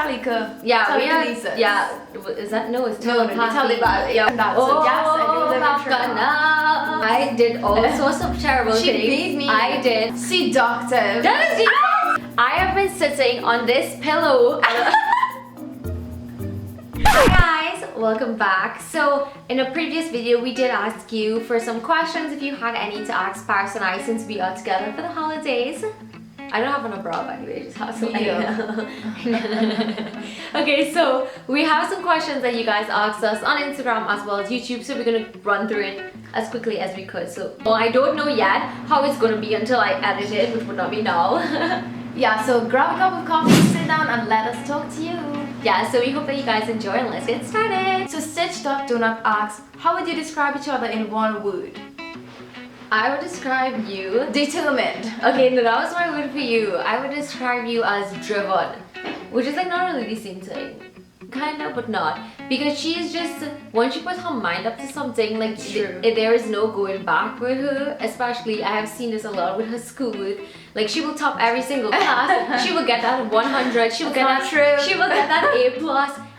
Talika. Yeah, we are. Telekinesis. Yeah, is that no? It's No, telepathy. tell me about it. Yeah. That's it. Yes, I do live in Trinidad. I did all sorts of terrible She things. beat me. I did. Seductive. That is I have been sitting on this pillow. Hi guys, welcome back. So in a previous video we did ask you for some questions if you had any to ask Paris and I since we are together for the holidays. I don't have an umbrella anyway, just have some. Okay, so we have some questions that you guys asked us on Instagram as well as YouTube, so we're gonna run through it as quickly as we could. So well, I don't know yet how it's gonna be until I edit it, which would not be now. Yeah, so grab a cup of coffee, sit down and let us talk to you. Yeah, so we hope that you guys enjoy and let's get started. So Stitch.Donut asks, how would you describe each other in one word? I would describe you... Determined. Okay, no, that was my word for you. I would describe you as driven, which is like not really the same thing. Kind of, but not. Because she is just, once she puts her mind up to something, like there is no going back with her. Especially, I have seen this a lot with her school. Like she will top every single class. She will get that 100. She will get that. She will get that A+.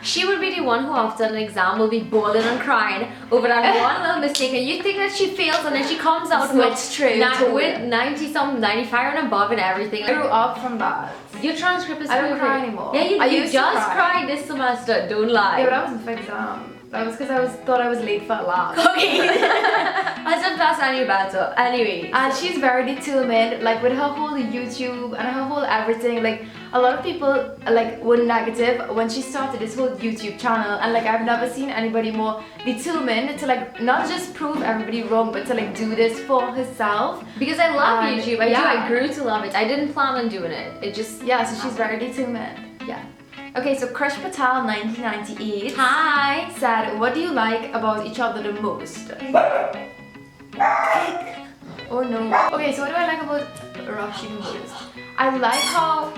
She will be the one who after an exam will be bawling and crying over that one little mistake, and you think that she fails, and then she comes out with 90 something, 95 and above and everything. I grew up from that. Your transcript is I don't perfect. cry anymore. Yeah, I you used just to cry. cried this semester. Don't lie. Yeah, but I wasn't for exam. That was because I thought I was late for a lab. Okay. As if that's any better. Anyway. And she's very determined, like with her whole YouTube and her whole everything. Like a lot of people like were negative when she started this whole YouTube channel, and like I've never seen anybody more determined to like not just prove everybody wrong, but to like do this for herself. Because I love YouTube. I grew to love it. I didn't plan on doing it. It just so she's very determined. Yeah. Okay, so Crush Patel 1998 hi said, what do you like about each other the most? Oh no. Okay, so what do I like about Roxy the most? I like how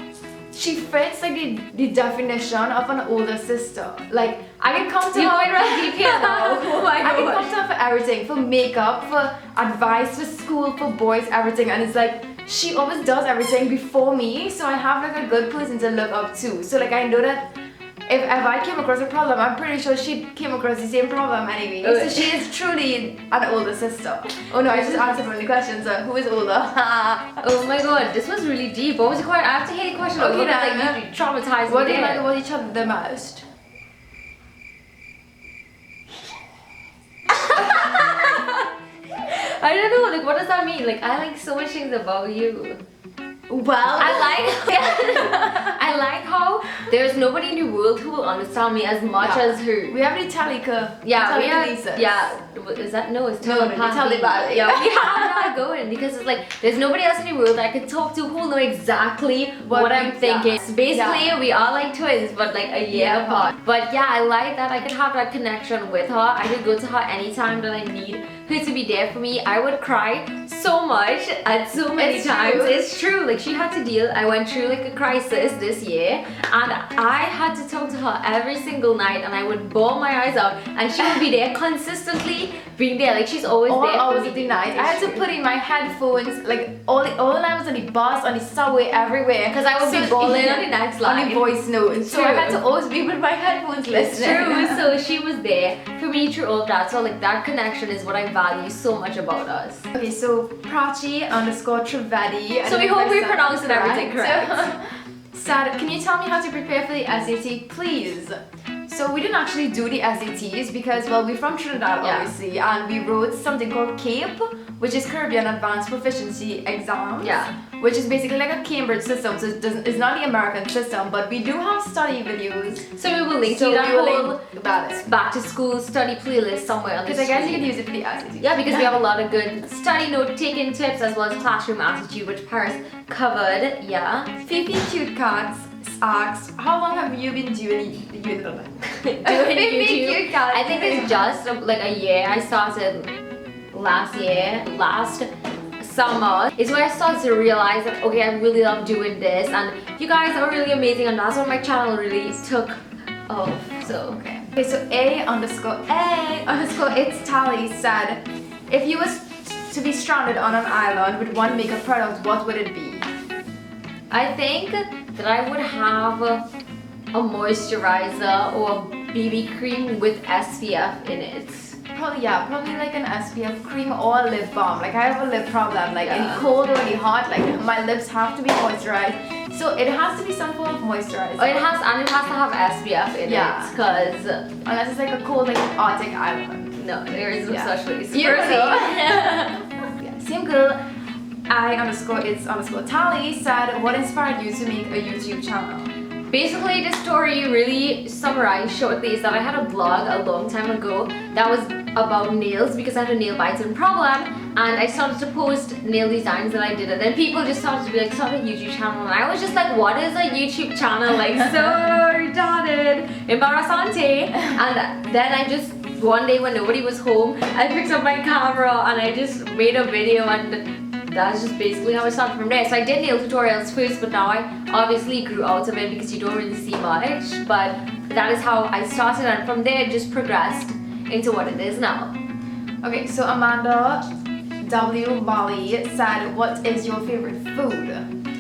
she fits like the definition of an older sister. Like I can come to her. You're going right deep here now. Oh my I can gosh. come to her for everything, for makeup, for advice, for school, for boys, everything, and it's like she always does everything before me, so I have like a good person to look up to. So like I know that if I came across a problem, I'm pretty sure she came across the same problem anyway. So she is truly an older sister. Oh no, I just answered one of the questions. Who is older? Oh my god, this was really deep. What was the question? I have to hate the question. Okay, like you traumatized what me. do you like about each other the most? I don't know, like what does that mean? Like I like so much things about you. Well, I like how there's nobody in the world who will understand me as much as her. We have the Talika. Yeah, is that no? It's telepathy. Tell me about it. Yeah, we have that going because it's like there's nobody else in the world that I can talk to who will know exactly what I'm thinking. So basically, we are like twins, but like a year apart. But yeah, I like that I could have that connection with her. I could go to her anytime that I need her to be there for me. I would cry so much at so many times. It's true. Like she had to deal. I went through like a crisis this year, and I had to talk to her every single night, and I would bawl my eyes out, and she would be there consistently, being there. Like she's always all there for hours me. of the night. I had to put in my headphones, like all the I was on the bus, on the subway, everywhere, because I would be bawling on the next line. On the voice note. So I had to always be with my headphones listening. It's true. So she was there for me through all of that. So like that connection is what I value so much about us. Okay, so Prachi_Trivedi. So we hope we pronounced everything correct. So, Sad, can you tell me how to prepare for the SAT, please? So we didn't actually do the SATs because, well, we're from Trinidad, obviously, and we wrote something called CAPE, which is Caribbean Advanced Proficiency Exams. Yeah. Which is basically like a Cambridge system, so it's not the American system, but we do have study videos. So we will link to that whole back to school study playlist somewhere on the Because I guess you can use it for the SAT. Yeah, because we have a lot of good study note taking tips as well as classroom attitude, which Paris covered. Yeah. Fifi Cute Cats asks, how long have you been doing YouTube? Cute Cats. I think it's just like a year. I started last summer is where I started to realize that okay, I really love doing this, and you guys are really amazing, and that's when my channel really took off. So okay, so it's Tally said, if you was to be stranded on an island with one makeup product, what would it be? I think that I would have a moisturizer or a BB cream with SPF in it? Probably like an SPF cream or a lip balm. Like I have a lip problem, like Yeah. any cold or any hot, like my lips have to be moisturized. So it has to be some form of moisturizer. Oh, it has to have SPF in Yeah. it, because Unless it's like a cold, like Arctic island. no, there is no Yeah. such place. You Proceed. know. Yeah. Same girl, I_it's_Tally said, what inspired you to make a YouTube channel? Basically, the story really summarized shortly is that I had a blog a long time ago that was about nails because I had a nail biting problem, and I started to post nail designs that I did, and then people just started to be like, start a YouTube channel, and I was just like, what is a YouTube channel? Like, so retarded, embarrassante. And then I just, one day when nobody was home, I picked up my camera and I just made a video, and that's just basically how I started from there. So I did nail tutorials first, but now I obviously grew out of it because you don't really see much. But that is how I started, and from there it just progressed into what it is now. Okay, so Amanda W. Bali said, what is your favorite food?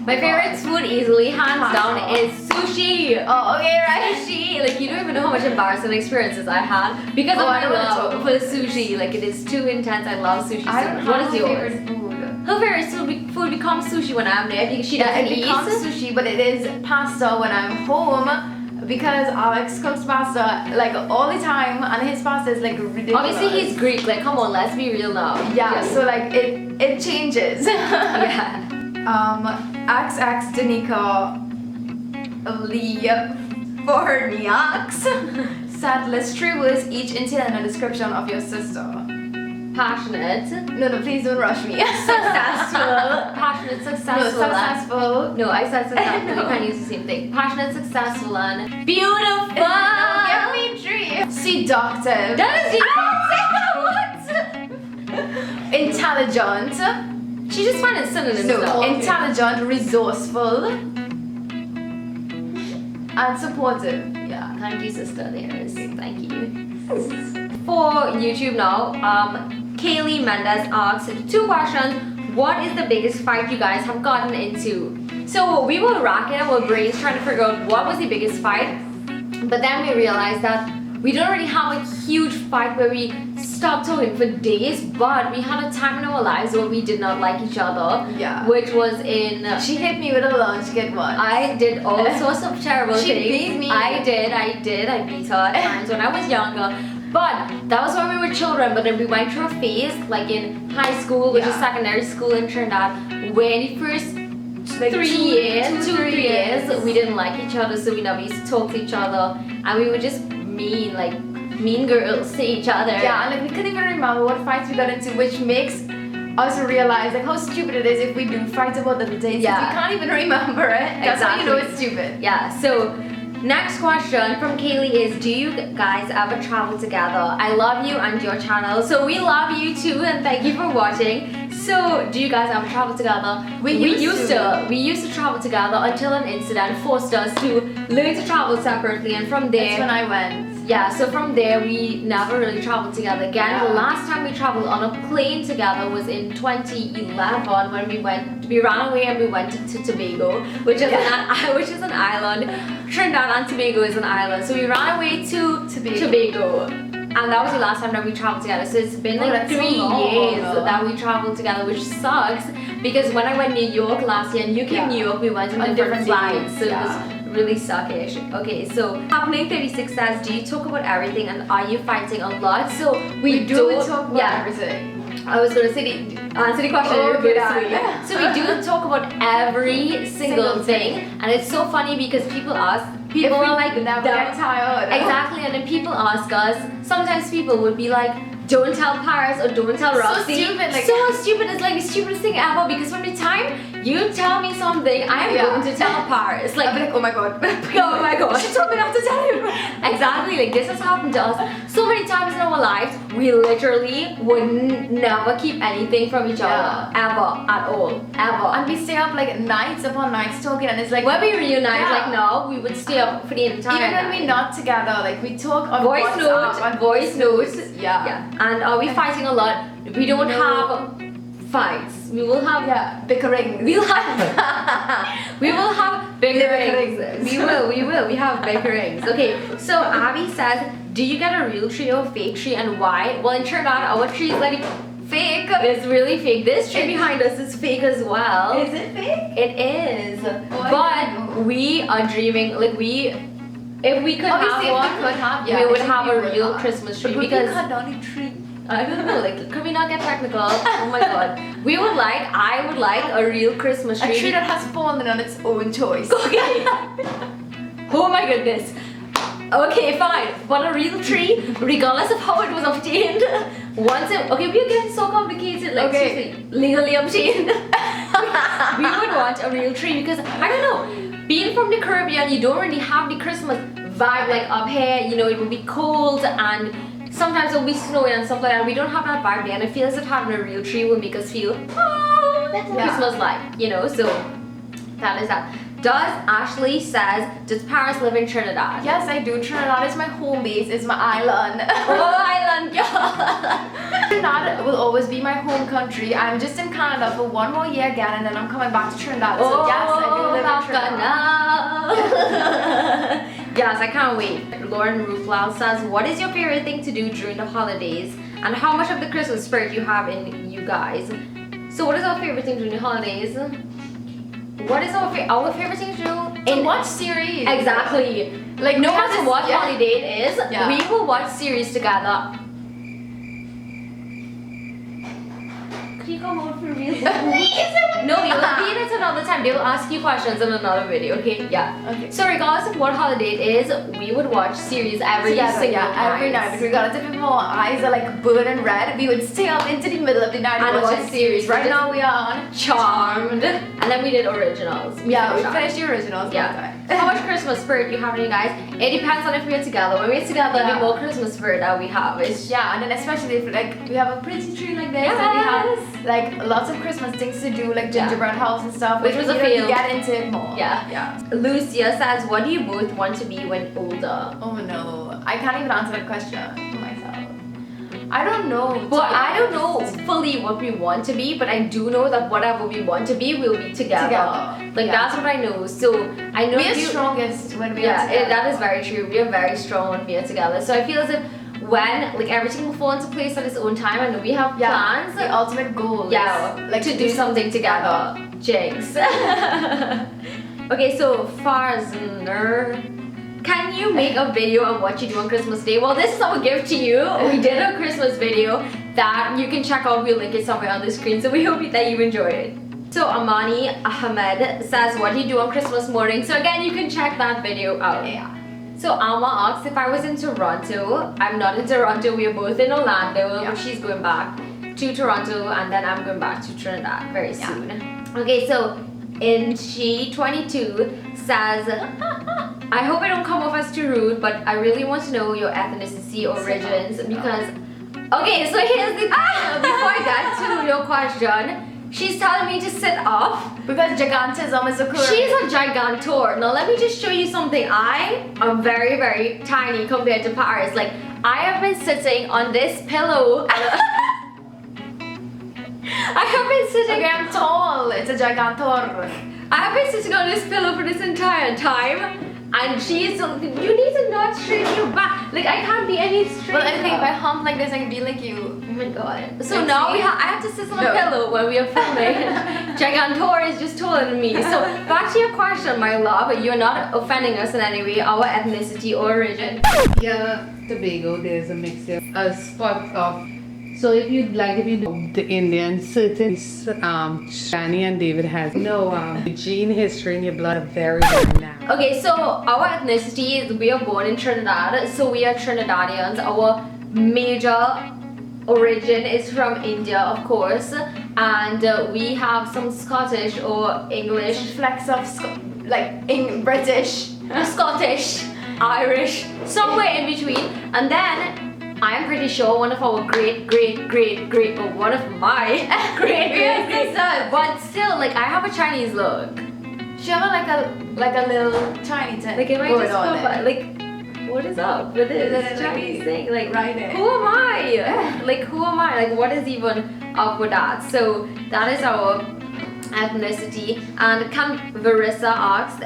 My favorite food easily, hands down, is sushi. Oh, okay, right? Sushi, like you don't even know how much embarrassing experiences I had because of I my know what it's love all for sushi. Like it is too intense. I love sushi so I don't much. have What is a yours? favorite food. Her favorite food becomes sushi when I'm there because she doesn't It eat. becomes sushi, but it is pasta when I'm home because Alex cooks pasta like all the time, and his pasta is like ridiculous. Obviously he's Greek, like come on, let's be real now. Yeah, so like it changes. Yeah. XX Danica Lee Forniax said, list 3 words each entailing a description of your sister. Passionate, No, please don't rush me. successful, passionate, No, successful. successful. No, I said successful. No. You can't use the same thing. Passionate, successful, and beautiful. No, give me 3. Seductive. That is what? Intelligent. She just found it synonyms No, now. intelligent, resourceful, and supportive. Yeah, thank you, sister. There's thank you. For YouTube now, Kaylee Mendez asked 2 questions. What is the biggest fight you guys have gotten into? So we were racking our brains trying to figure out what was the biggest fight, but then we realized that we don't really have a huge fight where we stopped talking for days, but we had a time in our lives where we did not like each other. Yeah. Which was in. She hit me with a lunch kit once. I did all sorts of terrible She things. beat me. I did. I beat her at times when I was younger. But that was when we were children. But then we went through a phase, like in high school, which is Yeah. secondary school in Trinidad, where in the first Like 3 years, 3 years, we didn't like each other, so we never used to talk to each other, and we were just mean, like mean girls to each other. Yeah, and like we couldn't even remember what fights we got into, which makes us realize like how stupid it is if we do fight about little things. Yeah. We can't even remember it. That's how you know it's stupid. Yeah, so next question from Kaylee is, do you guys ever travel together? I love you and your channel. So we love you too, and thank you for watching. So do you guys ever travel together? We used to travel together until an incident forced us to learn to travel separately, and from there That's when I went. yeah, so from there we never really traveled together again. Yeah. The last time we traveled on a plane together was in 2011 when we ran away and we went to Tobago, which is an island. Trinidad and Tobago is an island. So we ran away to Tobago. And that was the last time that we traveled together. So it's been like that's so 3 long. years that we traveled together, which sucks because when I went to New York last year and you came to New York, we went on different flights. So it was really suckish. Okay, so Happening 36 says, do you talk about everything and are you fighting a lot? So we do talk about everything. I was gonna say answer the question. Oh, You're yeah. sweet. So we do talk about every single thing, and it's so funny because people are like never get tired. Exactly, and then people ask us. Sometimes people would be like, "Don't tell Paris" or "Don't tell Roxy." So stupid, like so stupid. It's like the stupidest thing ever because from the time you tell me something, I am going to tell Paris. Like, I'll be like, oh my god. oh my god. She told me not to tell you. Exactly, like this has happened to us so many times in our lives. We literally would never keep anything from each other, ever, at all, ever. And we stay up like nights upon nights talking, and it's like When we reunite, like now, we would stay up for the entire even when night. we're not together, like we talk on Voice WhatsApp, note, on voice notes. Yeah. And are we fighting a lot? We don't have fights. We will have bickering. we will have bickerings. We will. We have bickerings. Okay, so Abby says, do you get a real tree or fake tree and why? Well, in Trinidad, our tree is like fake. It's really fake. This tree behind us is fake as well. Is it fake? It is. But we are dreaming, like if we could Obviously, have one, we would have a real Christmas tree because we cut down a tree. I don't know, like, could we not get technical? Oh my god. I would like a real Christmas tree. A tree that has fallen on its own choice. Okay. Oh my goodness. Okay, fine. But a real tree, regardless of how it was obtained, okay, we're getting so complicated, like, seriously, legally obtained. We would want a real tree because, I don't know, being from the Caribbean, you don't really have the Christmas vibe like up here, you know, it will be cold and sometimes it'll be snowy and stuff like that. We don't have that vibe there, and I feel as if having a real tree will make us feel, oh, that's Christmas like, you know, so that is that. Does Ashley says, does Paris live in Trinidad? Yes, I do. Trinidad is my home base, it's my island. Oh, island, yeah. Trinidad will always be my home country. I'm just in Canada for one more year again and then I'm coming back to Trinidad. So yes, I do live in Trinidad. Yes, I can't wait. Lauren Ruflal says, what is your favorite thing to do during the holidays and how much of the Christmas spirit you have in you guys? So what is our favorite thing during the holidays? What is our favorite thing to do? To watch series. Exactly. Like no matter what holiday it is, we will watch series together. Can you come out for real? No, you'll be in it another time. They will ask you questions in another video, okay? Yeah. Okay. So regardless of what holiday it is, we would watch series every single night. Every night. Regardless if our eyes are like burning red, we would stay up into the middle of the night and watch series. Right now we are on Charmed. And then we did originals. We finished the originals. Yeah. How much Christmas spirit you have in you guys? It depends on if we're together. When we're together, the more Christmas spirit that we have is and then especially if like we have a pretty tree like this and we have like lots of Christmas things to do like gingerbread house and stuff, which was a fail. Get into it more. Yeah. Lucia says, what do you both want to be when older? Oh no, I can't even answer that question for myself. I don't know. Well, I don't know fully what we want to be, but I do know that whatever we want to be, we'll be together. Like that's what I know. So I know we are strongest when we are together. That is very true. We are very strong when we are together. So I feel as if when like everything will fall into place at its own time, I know we have plans. The ultimate goal. Like to do something together. Jinx. Okay, so Farzner, can you make a video on what you do on Christmas Day? Well, this is our gift to you. We did a Christmas video that you can check out. We'll link it somewhere on the screen. So we hope that you enjoyed it. So Amani Ahmed says, what do you do on Christmas morning? So again, you can check that video out. Yeah. So Alma asks if I was in Toronto. I'm not in Toronto. We are both in Orlando. She's going back to Toronto and then I'm going back to Trinidad very soon. Okay, so Inchi22 says, I hope I don't come off as too rude, but I really want to know your ethnicity origins because, okay, so here's the thing. Before I get to your question, she's telling me to sit up because gigantism is occurring. She's a gigantor. Now let me just show you something. I am very, very tiny compared to Paris. Like, I have been sitting on this pillow. I have been sitting. Okay, I'm tall. It's a gigantor. I have been sitting on this pillow for this entire time. And she's, you need to not straighten your back. Like, I can't be any straighter. Well, I think if I hump like this, I can be like you. Oh my god. So now I have to sit on a pillow when we are filming. Gigantor is just taller than me. So back to your question, my love. You're not offending us in any way, our ethnicity or origin. Yeah, Tobago, there's a mixture, a spot of. So if you know the Indian, certain Shani and David has the gene history in your blood are very, very narrow. Okay, so our ethnicity is we are born in Trinidad, so we are Trinidadians. Our major origin is from India, of course, and we have some Scottish or English flecks of British, Scottish, Irish, somewhere in between, and then I'm pretty sure one of our great, or one of my great, but still, like, I have a Chinese look. She have like a little tiny thing. Like, it might just pop, like, what is up with this Literally Chinese thing? Like, right there. who am I? Like, who am I? Like, what is even up with that? So that is our ethnicity. And Verissa asked,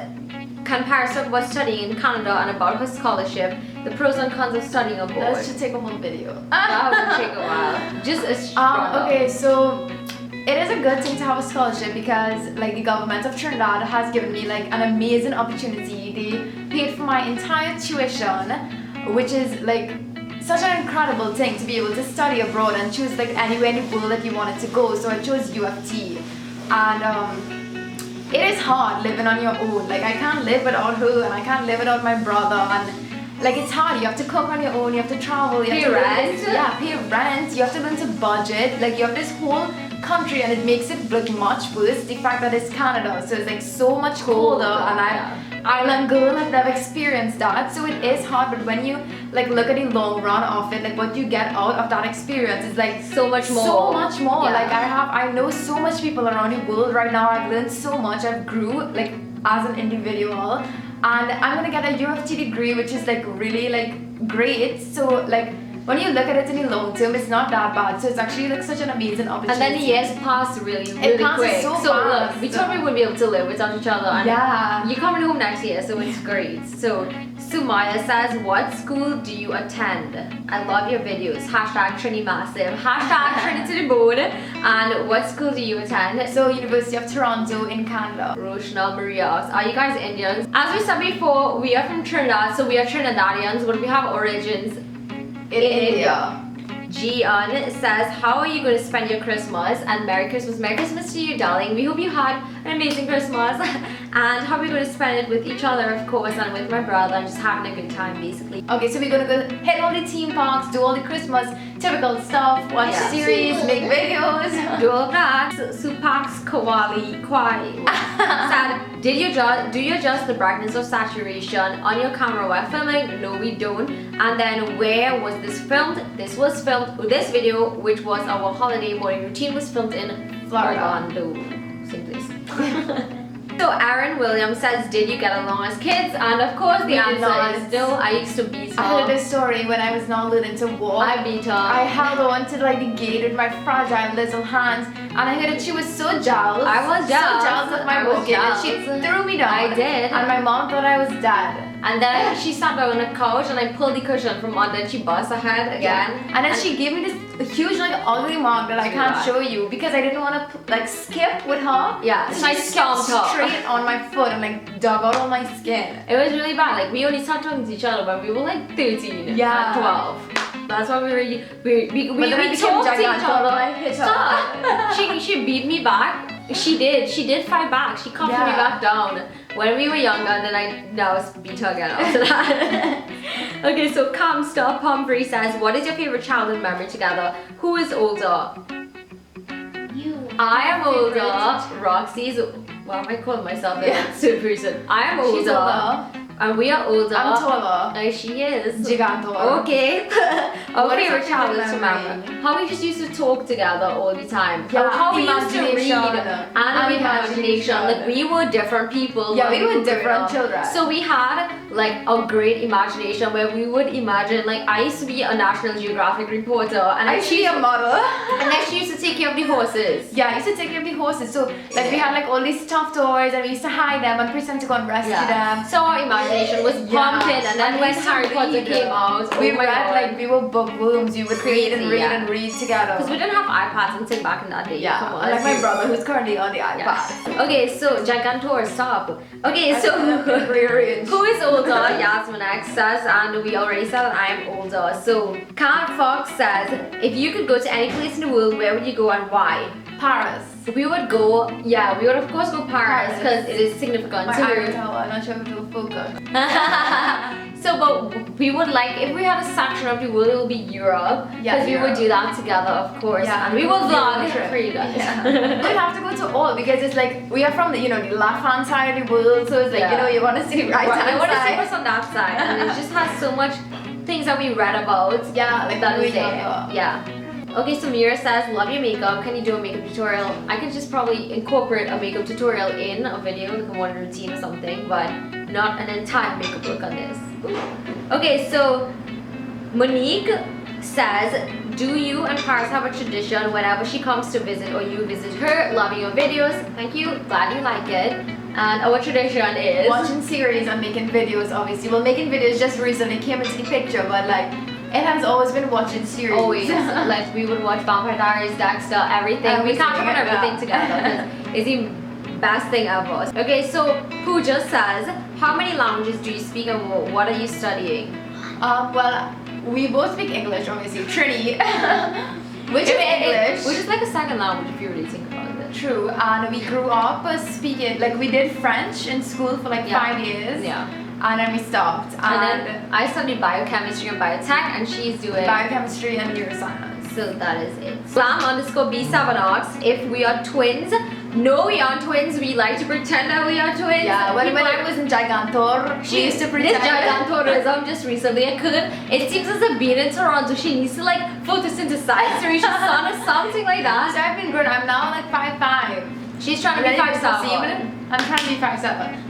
can Paris talk about studying in Canada and about her scholarship, the pros and cons of studying abroad? That should take a whole video. That would take a while. Just a okay, so it is a good thing to have a scholarship because like the government of Trinidad has given me like an amazing opportunity. They paid for my entire tuition, which is like such an incredible thing to be able to study abroad and choose like anywhere in the world that you wanted to go. So I chose UFT, and it is hard living on your own. Like I can't live without her, and I can't live without my brother, and like it's hard. You have to cook on your own. You have to travel. You have Pay to rent. pay rent. You have to learn to budget. Like you have this whole country, and it makes it look much worse. The fact that it's Canada, so it's like so much colder, and island girl, I've never experienced that, so it is hard. But when you like look at the long run of it, like what you get out of that experience is like so much more. So much more. Yeah. Like I know so much people around the world right now. I've learned so much. I've grew like as an individual, and I'm gonna get a UFT degree, which is like really like great. So like when you look at it in the long term, it's not that bad. So it's actually like such an amazing opportunity. And then the years pass really It passes quick. so Look, fast. we thought we wouldn't be able to live without each other. And Yeah. you're coming home next year, so it's great. So Sumaya says, what school do you attend? I love your videos. Hashtag Trini Massive. Hashtag Trini to the bone. And what school do you attend? So University of Toronto in Canada. Roshna Maria asks, are you guys Indians? As we said before, we are from Trinidad, so we are Trinidadians, but we have origins In India. Gian says, how are you going to spend your Christmas? And Merry Christmas. Merry Christmas to you, darling. We hope you had an amazing Christmas. And how are we going to spend it with each other, of course, and with my brother, and just having a good time, basically. Okay, so we're gonna go hit all the theme parks, do all the Christmas typical stuff, watch series, make videos. Do all that. Supax Kawali Kwai said, do you adjust the brightness or saturation on your camera while filming? No, we don't. And then where was this filmed? This was filmed, this video, which was our holiday morning routine, was filmed in Florida. Orlando. Same place. So Aaron Williams says, did you get along as kids? And of course the We did answer not. is no. I used to beat her. I heard this story when I was not learning to walk. I beat her. I held on to like the gate with my fragile little hands, and I heard that she was so jealous. I was jealous. So jealous of my I was walking, and she jealous. threw me down. I did. And my mom thought I was dead. And then she sat down on a couch and I pulled the cushion from under and she buzzed her head again. And then she gave me this huge like ugly mark that I can't bad. show you because I didn't want to like skip with her. Yeah, so so I she skipped stomped her. straight on my foot and like dug out all my skin. It was really bad. Like we only started talking to each other when we were like 13 Yeah. and 12. That's why we But then I we became talked to each gigantic and other. I hit her. Stop. she beat me back. She did fight back. She calmed me Yeah. back down when we were younger, and then I now beat her again after that. Okay, so Camstar Pumphrey says, what is your favorite childhood memory together? Who is older? You. I am older. Roxy's. Why am I calling myself a third person? I am older. She's older. And we are older. I'm taller. She is. Gigantor. Okay. Our What is favorite your favorite childhood memory? memory? How we just used to talk together all the time. Yeah, How we used to read imagination. and imagination. Imagination. Like we were different people. Yeah, when we were growing different up. children. So we had like a great imagination where we would imagine, like I used to be a National Geographic reporter, and I used to be a model. and then she used to take care of the horses. Yeah, I used to take care of the horses. So like we had like all these stuffed toys and we used to hide them and pretend to go and rescue them. So our imagination was pumping, and then And when we used to Harry Potter read. came out, We oh my read God. like we were bookworms. You would read and Crazy, read yeah. and read together. Because we didn't have iPads and things back in that day. Yeah, Come on, unlike let's my be- brother who's currently on the iPad. Yeah. Okay, so Gigantor, stop. Okay, so rearrange. who is older? Yasmin X says, and we already said that I am older. So Cat Fox says, if you could go to any place in the world, where would you go and why? Paris. We would go, yeah, we would of course go Paris Paris. because it is significant My to Eiffel Tower. I'm not sure if it will focus. So, but we would like, if we had a section of the world, it would be Europe. Yeah, Because we would Europe. do that together, of course. Yeah, And we will vlog trip. for you guys. Yeah. We have to go to all because it's like we are from the the left hand side of the world, so it's like Yeah. you want to see the right I hand want to see side. what's on that side. And it just has so much things that we read about. Yeah, like That when is we were there. younger. Yeah. Okay, so Mira says, love your makeup. Can you do a makeup tutorial? I can just probably incorporate a makeup tutorial in a video, like a morning routine or something, but not an entire makeup look on this. Ooh. Okay, so Monique says, do you and Paris have a tradition whenever she comes to visit or you visit her? Loving your videos. Thank you. Glad you like it. And our tradition is watching series and making videos, obviously. Well, making videos just recently came into the picture, but like, it has always been watching series. always like we would watch Vampire Diaries, Dexter, everything. We can't put everything together. It's the best thing ever. Okay, so Pooja says, how many languages do you speak and what are you studying? Well, we both speak English, obviously. Trini, which is English. Which is like a second language if you really think about it. True, and we grew up speaking, like we did French in school for like 5 years. Yeah. And then we stopped. And then I studied biochemistry and biotech and she's doing biochemistry and neuroscience. So that is it. Slam_B7 asks if we are twins. No, we aren't twins. We like to pretend that we are twins. Yeah, when I was in Gigantor, she used to pretend. This Gigantorism just recently occurred. It seems as if being in Toronto, she needs to like photosynthesize or she son or something like that. So I've been grown. I'm now like 5'5". She's trying to be 5'7". I'm trying to be 5'7".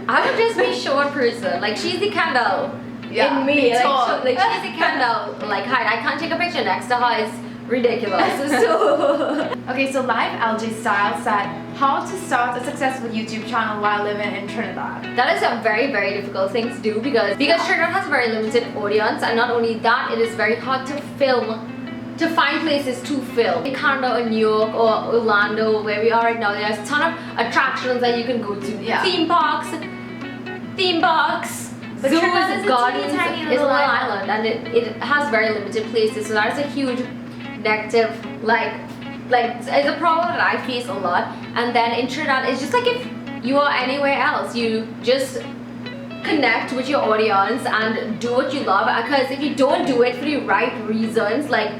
I would just be short person. Like she's the candle in me. Like she's the candle like height. I can't take a picture next to her. It's ridiculous. So okay, so Live LG Style said how to start a successful YouTube channel while living in Trinidad. that is a very, very difficult thing to do because Trinidad has a very limited audience, and not only that, it is very hard to film. To find places to film. In Canada or New York or Orlando, where we are right now, there's a ton of attractions that you can go to. Yeah. Theme parks, But zoos, Trinidad is a gardens. teeny-tiny It's a little little island. island, and it has very limited places. So that is a huge negative, like it's a problem that I face a lot. And then in Trinidad, it's just like if you are anywhere else, you just connect with your audience and do what you love. Because if you don't do it for the right reasons, like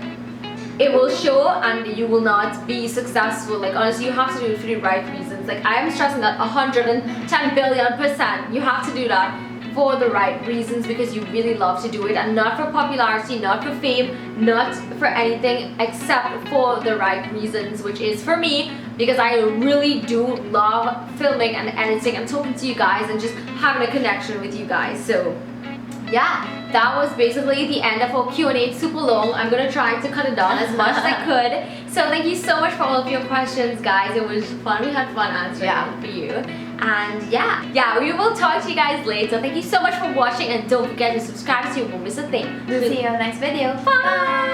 it will show and you will not be successful. Like honestly, you have to do it for the right reasons. Like I am stressing that 110 billion%. You have to do that for the right reasons because you really love to do it, and not for popularity, not for fame, not for anything except for the right reasons, which is for me because I really do love filming and editing and talking to you guys and just having a connection with you guys. So yeah, that was basically the end of our Q&A. It's super long. I'm gonna try to cut it down as much as I could. So thank you so much for all of your questions, guys. It was fun. We had fun answering them for you. And yeah, we will talk to you guys later. Thank you so much for watching, and don't forget to subscribe so you won't miss a thing. We'll see you in the next video. Bye.